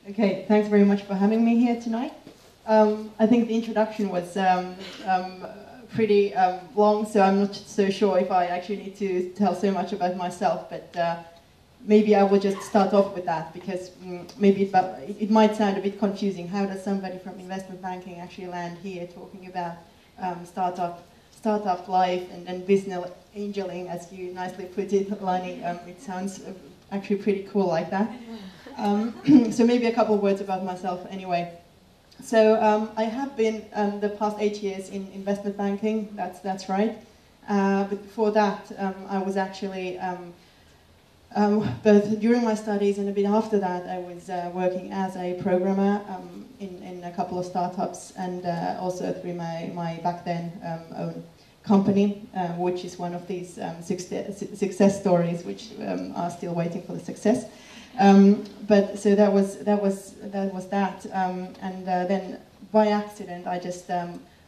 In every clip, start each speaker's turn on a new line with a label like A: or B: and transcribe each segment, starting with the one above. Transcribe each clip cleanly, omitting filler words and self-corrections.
A: Okay, thanks very much for having me here tonight. I think the introduction was pretty long, so I'm not so sure if I actually need to tell so much about myself, but maybe I will just start off with that, because maybe it might sound a bit confusing. How does somebody from investment banking actually land here talking about startup life and business angeling, as you nicely put it, Lani? It sounds actually pretty cool like that. So maybe a couple of words about myself anyway. So I have been the past 8 years in investment banking, that's right. But before that, I was actually, both during my studies and a bit after that, I was working as a programmer in a couple of startups, and also through my back then own company, which is one of these success stories which are still waiting for the success. But so that was that, and then by accident I just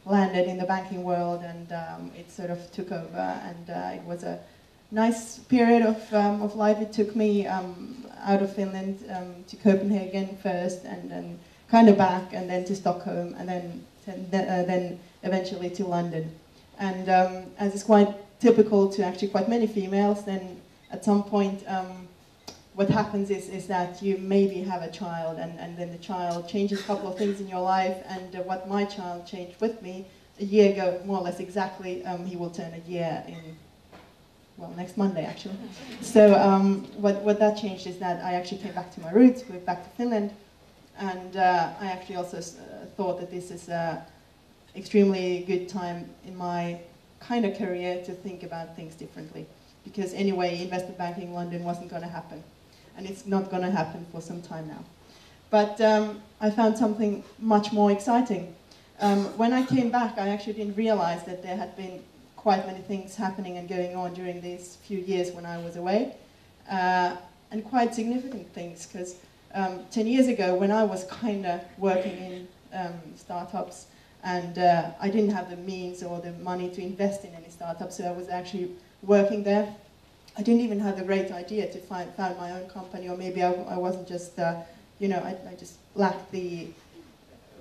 A: landed in the banking world, and it sort of took over, and it was a nice period of life. It took me out of Finland to Copenhagen first, and then kind of back, and then to Stockholm, and then eventually to London. And as is quite typical to actually quite many females, then at some point what happens is that you maybe have a child, and then the child changes a couple of things in your life, and what my child changed with me a year ago, more or less exactly, he will turn a year in, well, next Monday actually. So what that changed is that I actually came back to my roots, moved back to Finland, and I actually also thought that this is an extremely good time in my kind of career to think about things differently, because anyway, investment banking in London wasn't going to happen. And it's not going to happen for some time now. But I found something much more exciting. When I came back, I actually didn't realize that there had been quite many things happening and going on during these few years when I was away, and quite significant things, because 10 years ago, when I was kind of working in startups, and I didn't have the means or the money to invest in any startups, so I was actually working there. I didn't even have the great idea to found my own company, or maybe I wasn't just, you know, I just lacked the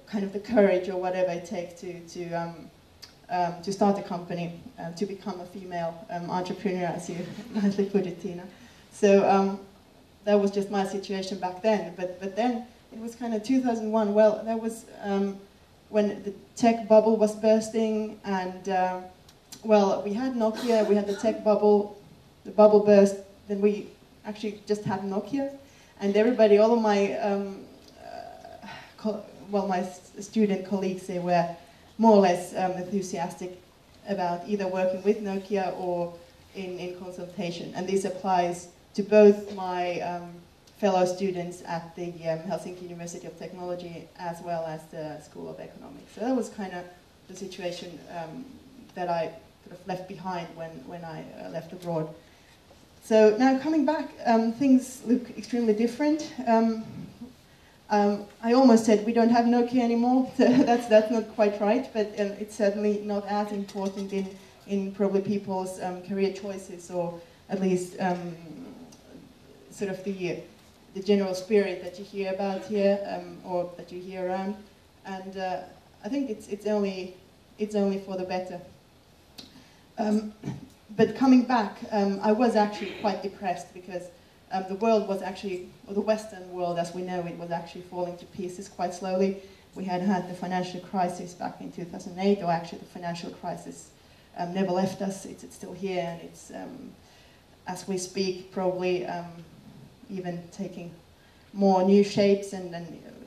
A: kind of the courage or whatever it takes to start a company, to become a female entrepreneur, as you nicely put it, Tina. So that was just my situation back then. But then it was kind of 2001. Well, that was when the tech bubble was bursting, and well, we had Nokia, we had the tech bubble. The bubble burst, then we actually just had Nokia, and everybody, all of my, my student colleagues, they were more or less enthusiastic about either working with Nokia or in consultation. And this applies to both my fellow students at the Helsinki University of Technology, as well as the School of Economics. So that was kind of the situation that I sort of left behind when I left abroad. So now coming back, things look extremely different. I almost said we don't have Nokia anymore. That's not quite right, but it's certainly not as important in probably people's career choices, or at least sort of the general spirit that you hear about here, or that you hear around. And I think it's only for the better. But coming back, I was actually quite depressed, because the world was actually, or the Western world as we know it, was actually falling to pieces quite slowly. We had the financial crisis back in 2008, or actually the financial crisis never left us. It's still here, and it's, as we speak, probably even taking more new shapes and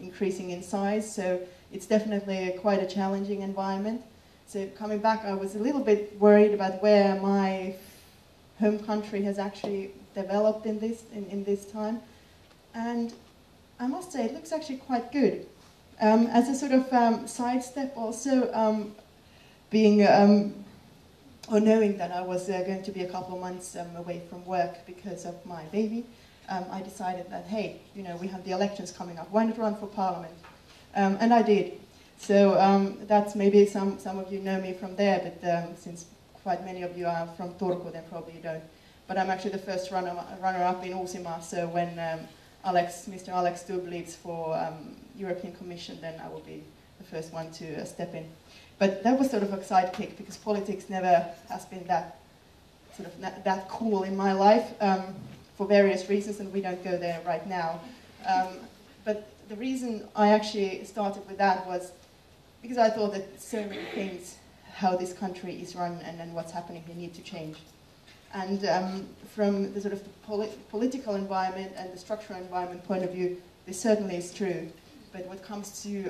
A: increasing in size. So it's definitely quite a challenging environment. So coming back, I was a little bit worried about where my home country has actually developed in this time, and I must say it looks actually quite good. As a sort of sidestep, also being or knowing that I was going to be a couple of months away from work because of my baby, I decided that, hey, you know, we have the elections coming up. Why not run for parliament? And I did. So that's maybe some of you know me from there, but since quite many of you are from Turku, then probably you don't. But I'm actually the first runner-up in Uusimaa, so when Mr. Alex Stubb leaves for European Commission, then I will be the first one to step in. But that was sort of a sidekick because politics never has been that sort of that cool in my life for various reasons, and we don't go there right now. But the reason I actually started with that was because I thought that so many things, how this country is run and what's happening, they need to change. And from the sort of the political environment and the structural environment point of view, this certainly is true. But when it comes to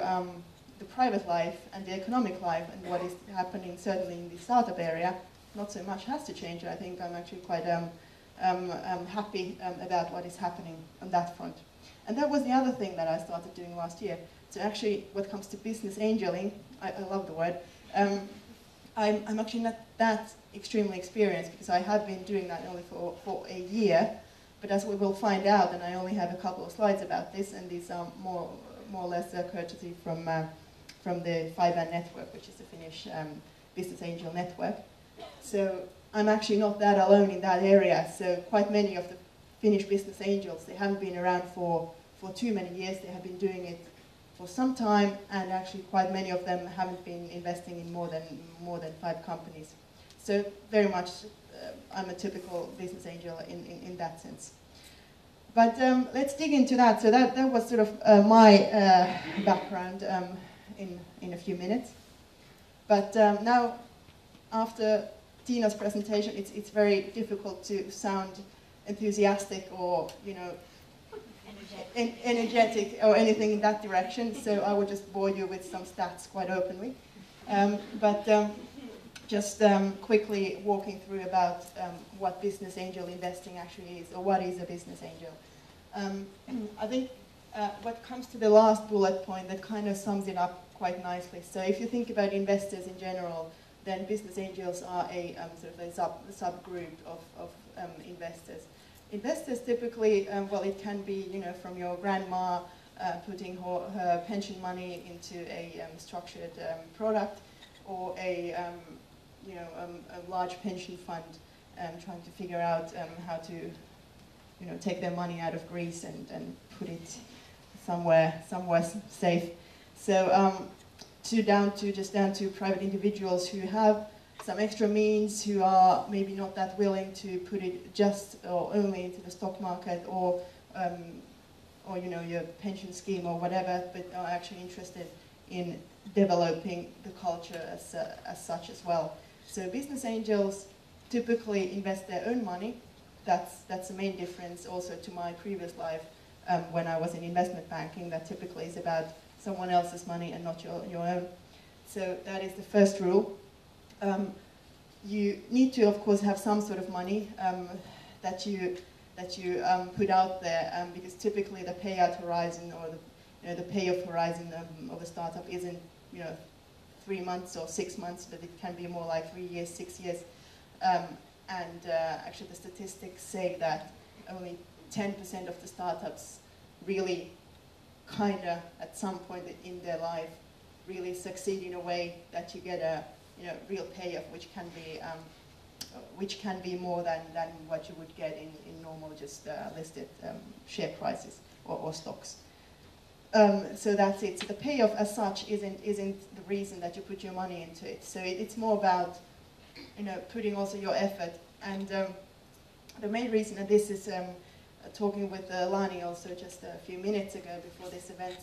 A: the private life and the economic life and what is happening certainly in the startup area, not so much has to change. I think I'm actually quite happy about what is happening on that front. And that was the other thing that I started doing last year. So actually, when it comes to business angeling, I love the word, I'm actually not that extremely experienced because I have been doing that only for a year. But as we will find out, and I only have a couple of slides about this, and these are more or less a courtesy from the Fiban network, which is the Finnish business angel network. So I'm actually not that alone in that area. So quite many of the Finnish business angels, they haven't been around for too many years. They have been doing it for some time, and actually quite many of them haven't been investing in more than 5 companies. So very much I'm a typical business angel in that sense. But let's dig into that. So that was sort of my background in a few minutes. But now, after Tina's presentation, it's very difficult to sound enthusiastic or, you know, energetic or anything in that direction. So I will just bore you with some stats quite openly. Just quickly walking through about what business angel investing actually is, or what is a business angel. I think what comes to the last bullet point, that kind of sums it up quite nicely. So if you think about investors in general, then business angels are a sort of a subgroup of investors. Investors typically, well, it can be, you know, from your grandma putting her pension money into a structured product, or a large pension fund trying to figure out how to, you know, take their money out of Greece and put it somewhere safe. So down to private individuals who have some extra means, who are maybe not that willing to put it just or only into the stock market or you know, your pension scheme or whatever, but are actually interested in developing the culture as such as well. So business angels typically invest their own money. That's the main difference also to my previous life when I was in investment banking. That typically is about someone else's money and not your own. So that is the first rule. You need to, of course, have some sort of money that you put out there, because typically the payout horizon or the payoff horizon of a startup isn't, you know, 3 months or 6 months, but it can be more like 3 years, 6 years. Actually, the statistics say that only 10% of the startups really kind of at some point in their life really succeed in a way that you get a, you know, real payoff, which can be more than what you would get in normal just listed share prices or stocks. So that's it. So the payoff as such isn't the reason that you put your money into it. So it's more about, you know, putting also your effort. And the main reason, and this is talking with Lani also just a few minutes ago before this event,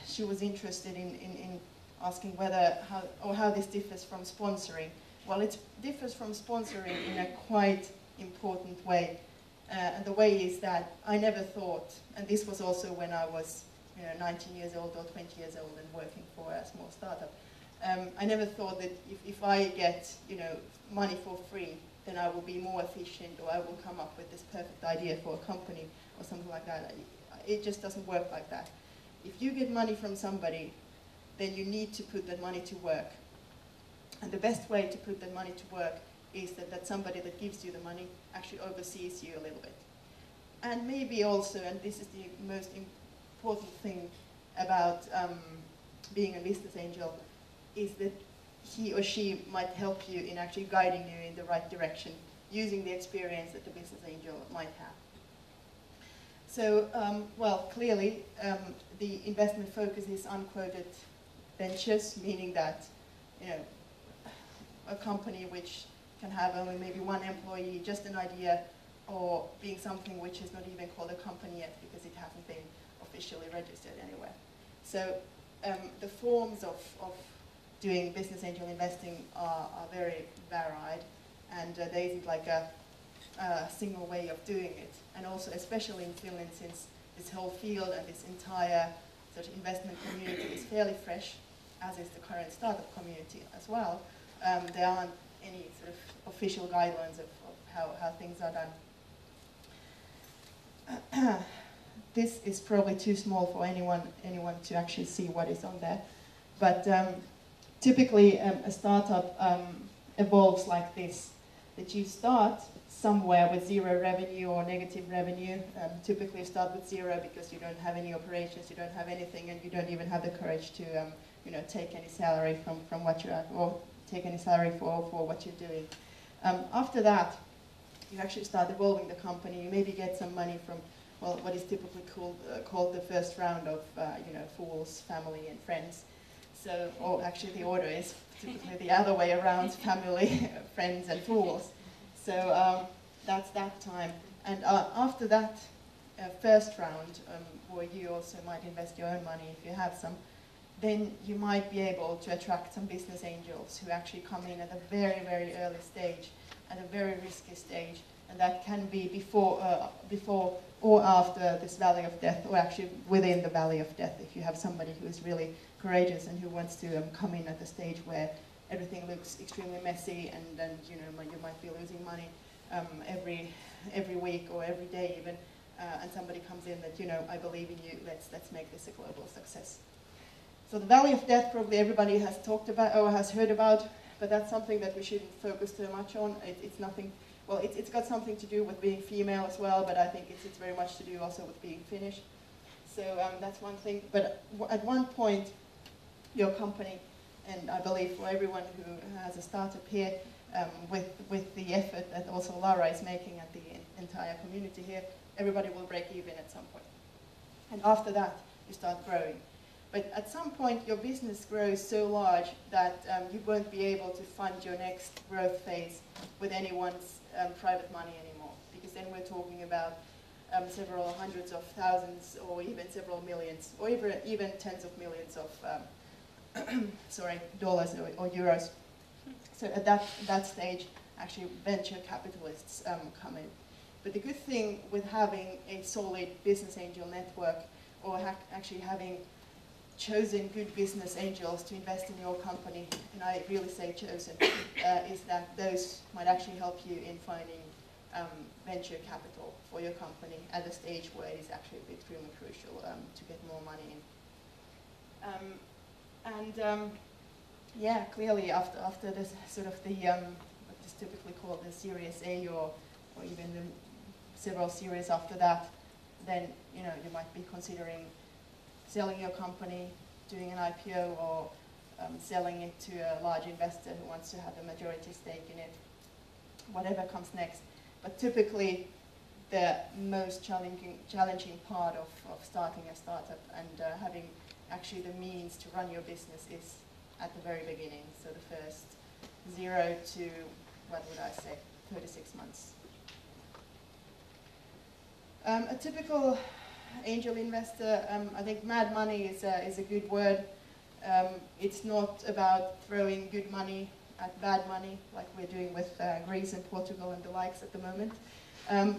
A: she was interested in asking how this differs from sponsoring. Well, it differs from sponsoring in a quite important way. And the way is that I never thought, and this was also when I was, you know, 19 years old or 20 years old and working for a small startup. I never thought that if I get, you know, money for free, then I will be more efficient, or I will come up with this perfect idea for a company or something like that. It just doesn't work like that. If you get money from somebody, then you need to put that money to work. And the best way to put that money to work is that somebody that gives you the money actually oversees you a little bit. And maybe also, and this is the most important thing about being a business angel, is that he or she might help you in actually guiding you in the right direction, using the experience that the business angel might have. So, well, clearly, the investment focus is unquoted ventures, meaning that, you know, a company which can have only maybe one employee, just an idea, or being something which is not even called a company yet because it hasn't been officially registered anywhere. So the forms of doing business angel investing are very varied, and there isn't like a single way of doing it. And also, especially in Finland, since this whole field and this entire sort of investment community is fairly fresh, as is the current startup community as well, there aren't any sort of official guidelines of how things are done. This is probably too small for anyone to actually see what is on there. But typically a startup evolves like this, that you start somewhere with zero revenue or negative revenue. Typically you start with zero because you don't have any operations, you don't have anything, and you don't even have the courage to you know, take any salary from what you're at, or take any salary for what you're doing. After that, you actually start evolving the company. You maybe get some money from, well, what is typically called the first round of you know, fools, family, and friends. So, or actually the order is typically the other way around: family, friends, and fools. So that's that time. And after that first round, where you also might invest your own money if you have some, then you might be able to attract some business angels who actually come in at a very, very early stage, at a very risky stage, and that can be before or after this valley of death, or actually within the valley of death, if you have somebody who is really courageous and who wants to come in at the stage where everything looks extremely messy, and you know, you might be losing money every week or every day even, and somebody comes in that, you know, I believe in you, let's make this a global success. So the valley of death, probably everybody has talked about or has heard about, but that's something that we shouldn't focus too much on. It's nothing. Well, it's got something to do with being female as well, but I think it's very much to do also with being Finnish. So that's one thing. But at one point, your company, and I believe for everyone who has a startup here, with the effort that also Lara is making at the entire community here, everybody will break even at some point. And after that, you start growing. But at some point, your business grows so large that you won't be able to fund your next growth phase with anyone's private money anymore, because then we're talking about several hundreds of thousands, or even several millions, or even tens of millions of sorry, dollars or euros. So at that stage, actually, venture capitalists come in. But the good thing with having a solid business angel network, or actually having chosen good business angels to invest in your company, and I really say chosen, is that those might actually help you in finding venture capital for your company at a stage where it is actually extremely crucial to get more money in. Yeah, clearly after this sort of the what is typically called the Series A, or even the several series after that, then you know, you might be considering selling your company, doing an IPO, or selling it to a large investor who wants to have a majority stake in it, whatever comes next. But typically, the most challenging part of starting a startup and having actually the means to run your business is at the very beginning, so the first 0 to, what would I say, 36 months. A typical angel investor, I think mad money is a good word. It's not about throwing good money at bad money, like we're doing with Greece and Portugal and the likes at the moment.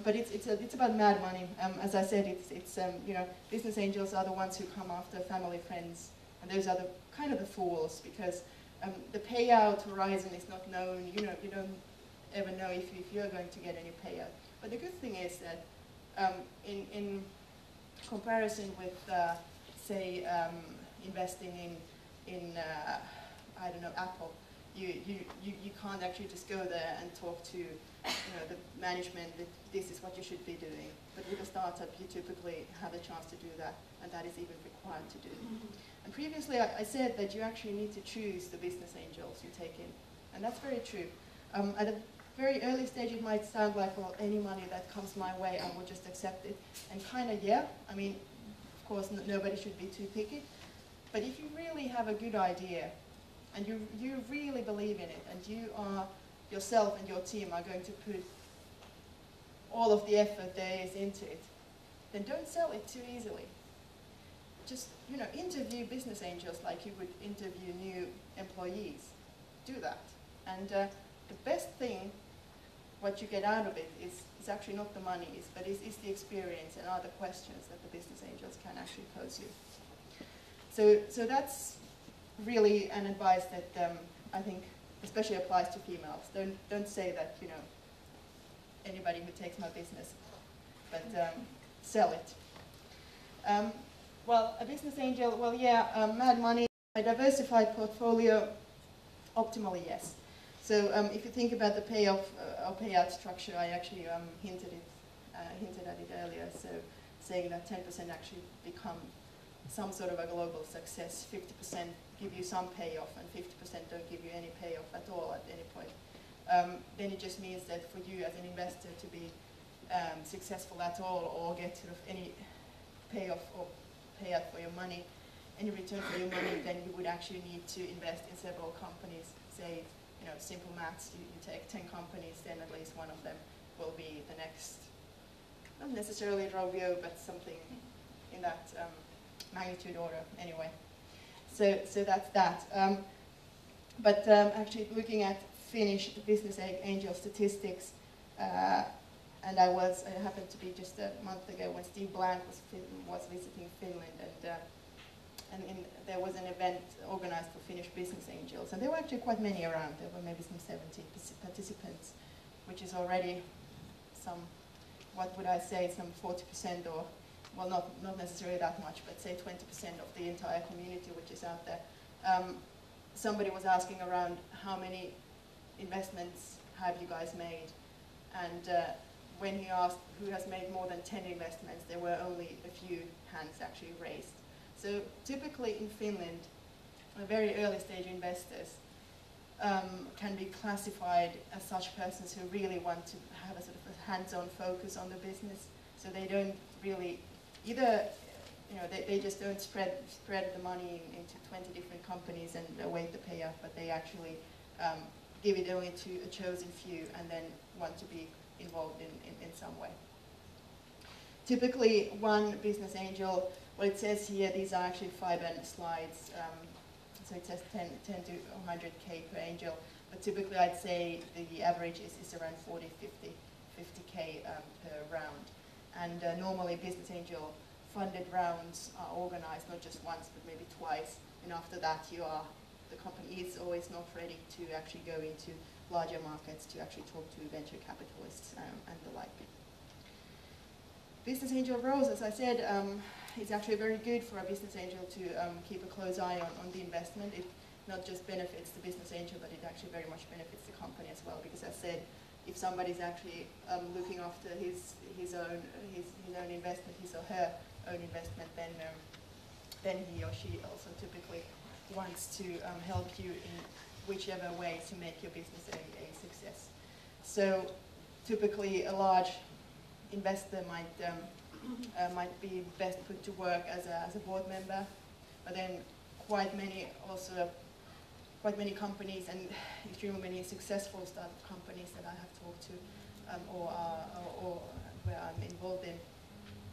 A: But it's about mad money. As I said, it's you know, business angels are the ones who come after family, friends, and those are the kind of the fools, because the payout horizon is not known. You know, you don't ever know if you're going to get any payout. But the good thing is that in comparison with, say, investing in I don't know, Apple, you can't actually just go there and talk to, you know, the management that this is what you should be doing. But with a startup, you typically have a chance to do that, and that is even required to do. And previously, I said that you actually need to choose the business angels you take in, and that's very true. very early stage it might sound like, well, any money that comes my way, I will just accept it. And kind of, yeah, I mean, of course, nobody should be too picky. But if you really have a good idea, and you really believe in it, and you are, yourself and your team are going to put all of the effort there is into it, then don't sell it too easily. Just, you know, interview business angels like you would interview new employees. Do that. And the best thing, what you get out of it is actually not the money, but is the experience and other questions that the business angels can actually pose you. So that's really an advice that I think especially applies to females. Don't say that, you know, anybody who takes my business, but sell it. Well, a business angel, well, yeah, mad money, a diversified portfolio, optimally, yes. So if you think about the payoff or payout structure, I actually hinted at it earlier. So saying that 10% actually become some sort of a global success, 50% give you some payoff, and 50% don't give you any payoff at all at any point. Then it just means that for you as an investor to be successful at all, or get sort of any payoff or payout for your money, any return for your money, then you would actually need to invest in several companies. Say, you know, simple maths, you take 10 companies, then at least one of them will be the next, not necessarily Rovio, but something in that magnitude order anyway. So that's that. But actually looking at Finnish business angel statistics, and I happened to be just a month ago when Steve Blank was visiting Finland, and there was an event organized for Finnish business angels, and there were actually quite many around. There were maybe some 70 participants, which is already some, what would I say, some 40%, or, well, not necessarily that much, but say 20% of the entire community which is out there. Somebody was asking around, how many investments have you guys made? And when he asked who has made more than 10 investments, there were only a few hands actually raised. So typically in Finland, very early stage investors can be classified as such persons who really want to have a sort of a hands-on focus on the business. So they don't really, either, you know, they just don't spread the money into 20 different companies and await the payout, but they actually give it only to a chosen few and then want to be involved in some way. Typically, one business angel, well, it says here, these are actually 5N slides, so it says 10 to 100K per angel, but typically I'd say the average is around 40, 50K per round. And normally business angel funded rounds are organized not just once, but maybe twice, and after that the company is always not ready to actually go into larger markets to actually talk to venture capitalists and the like. Business angel roles, as I said, is actually very good for a business angel to keep a close eye on the investment. It not just benefits the business angel, but it actually very much benefits the company as well. Because as I said, if somebody's actually looking after his own investment, his or her own investment, then he or she also typically wants to help you in whichever way to make your business a success. So typically a large investor might be best put to work as a board member, but then quite many companies and extremely many successful startup companies that I have talked to or where I'm involved in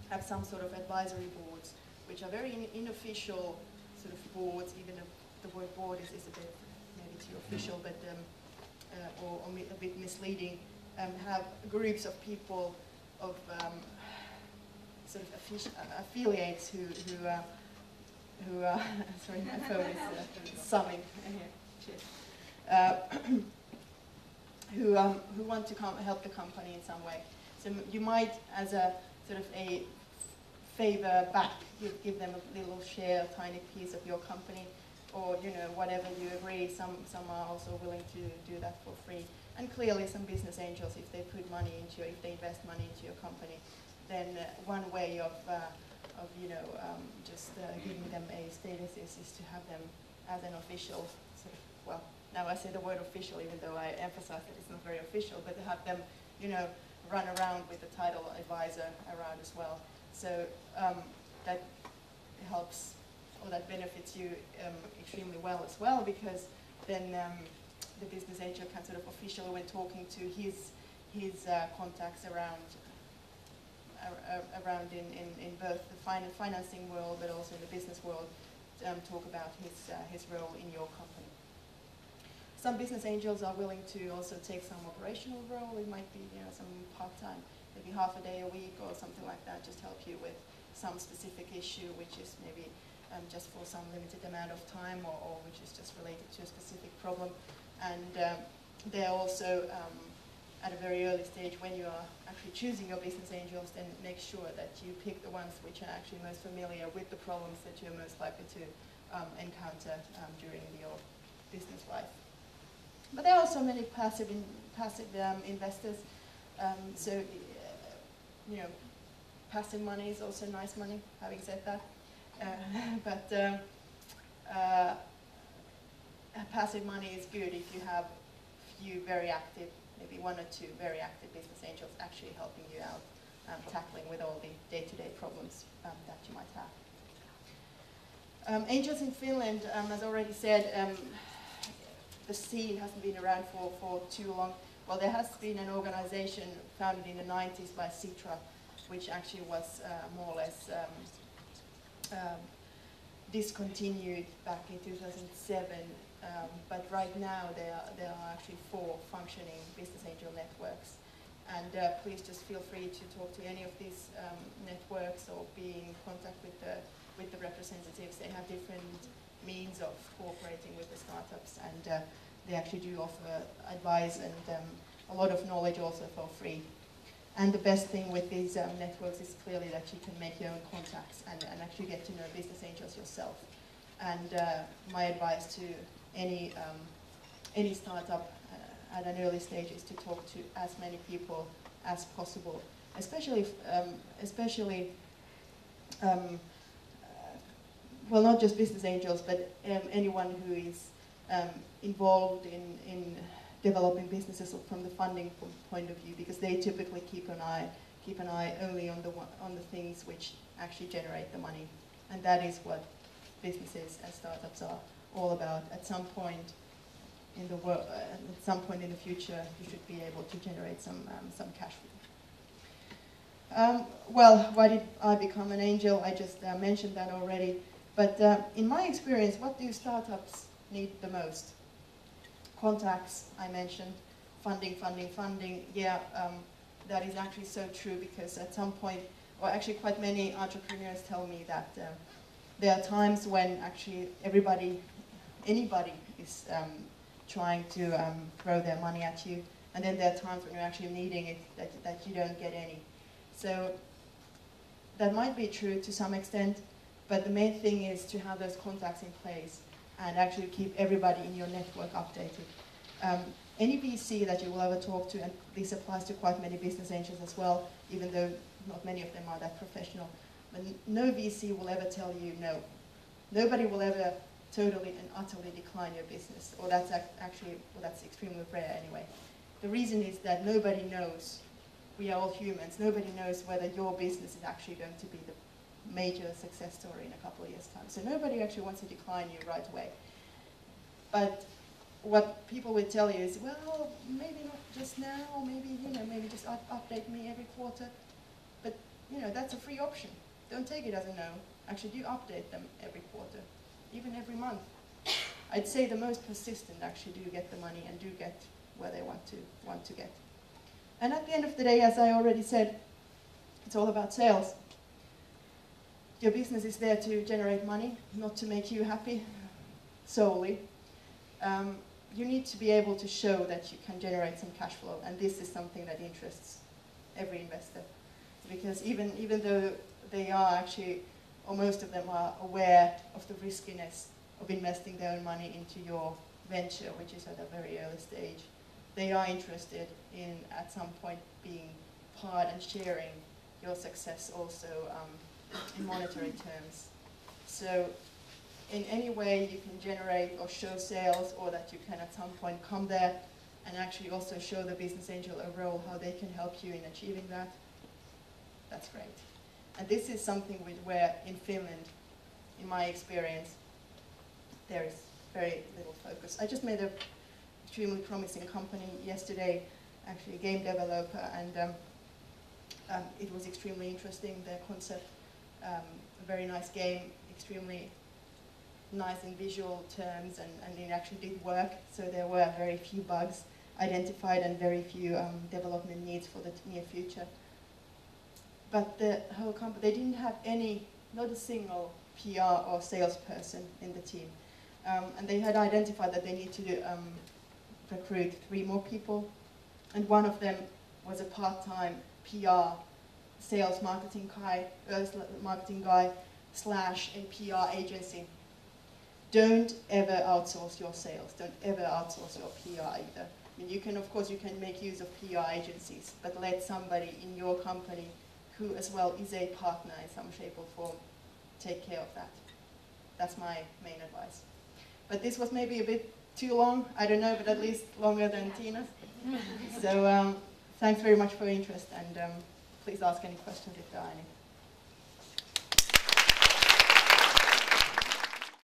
A: have some sort of advisory boards, which are very unofficial sort of boards, even if the word board is a bit maybe too official, but or a bit misleading. Have groups of people of sort of affiliates who sorry, my phone is summing here. Who want to help the company in some way. So you might, as a sort of a favor back, give them a little share, a tiny piece of your company, or whatever you agree. Some are also willing to do that for free. And clearly, some business angels, if they put money into, if they invest money into your company, then one way of just giving them a status is to have them as an official sort of, well, now I say the word official, even though I emphasize that it's not very official, but to have them, you know, run around with the title advisor around as well. So that helps, or that benefits you extremely well as well, because then the business angel can sort of officially, when talking to his contacts around in both the financing world, but also in the business world, talk about his role in your company. Some business angels are willing to also take some operational role. It might be, you know, some part-time, maybe half a day a week or something like that, just help you with some specific issue, which is maybe just for some limited amount of time, or which is just related to a specific problem. And they're also at a very early stage, when you are actually choosing your business angels, then make sure that you pick the ones which are actually most familiar with the problems that you're most likely to encounter during your business life. But there are also many passive investors. So, you know, passive money is also nice money, having said that. Passive money is good if you have few very active, maybe one or two very active business angels actually helping you out, tackling with all the day-to-day problems that you might have. Angels in Finland, as already said, the scene hasn't been around for too long. Well, there has been an organization founded in the 90s by Citra, which actually was more or less discontinued back in 2007. But right now there are actually 4 functioning business angel networks. And please just feel free to talk to any of these networks or be in contact with the representatives. They have different means of cooperating with the startups, and they actually do offer advice and a lot of knowledge also for free. And the best thing with these networks is clearly that you can make your own contacts and actually get to know business angels yourself. And my advice to any startup at an early stage is to talk to as many people as possible, especially well, not just business angels, but anyone who is involved in developing businesses from the funding point of view, because they typically keep an eye only on the things which actually generate the money, and that is what businesses and startups are all about. At some point in the world, at some point in the future, you should be able to generate some cash flow. Well, why did I become an angel? I just mentioned that already. But in my experience, what do startups need the most? Contacts, I mentioned. Funding. Yeah, that is actually so true, because at some point, or actually quite many entrepreneurs tell me that there are times when actually anybody is trying to throw their money at you, and then there are times when you're actually needing it that you don't get any. So that might be true to some extent, but the main thing is to have those contacts in place and actually keep everybody in your network updated. Any VC that you will ever talk to, and this applies to quite many business angels as well, even though not many of them are that professional, but no VC will ever tell you no. Nobody will ever totally and utterly decline your business, or that's actually, well, that's extremely rare anyway. The reason is that nobody knows, we are all humans, nobody knows whether your business is actually going to be the major success story in a couple of years' time. So nobody actually wants to decline you right away. But what people will tell you is, well, maybe not just now, maybe, you know, maybe just update me every quarter. But, you know, that's a free option. Don't take it as a no. Actually, do update them every quarter, even every month. I'd say the most persistent actually do get the money and do get where they want to get. And at the end of the day, as I already said, it's all about sales. Your business is there to generate money, not to make you happy solely. You need to be able to show that you can generate some cash flow, and this is something that interests every investor. Because even though they are actually, or most of them are aware of the riskiness of investing their own money into your venture, which is at a very early stage, they are interested in, at some point, being part and sharing your success also in monetary terms. So in any way you can generate or show sales, or that you can at some point come there and actually also show the business angel a role, how they can help you in achieving that, that's great. And this is something where in Finland, in my experience, there is very little focus. I just made an extremely promising company yesterday, actually a game developer, and it was extremely interesting, their concept, a very nice game, extremely nice in visual terms, and it actually did work, so there were very few bugs identified and very few development needs for the near future. But the whole company, they didn't have not a single PR or salesperson in the team. And they had identified that they need to recruit 3 more people, and one of them was a part-time PR sales marketing guy slash a PR agency. Don't ever outsource your sales. Don't ever outsource your PR either. I mean, you can, of course, you can make use of PR agencies, but let somebody in your company who as well is a partner in some shape or form take care of that. That's my main advice. But this was maybe a bit too long, I don't know, but at least longer than Tina's. So thanks very much for your interest, and please ask any questions if there are any.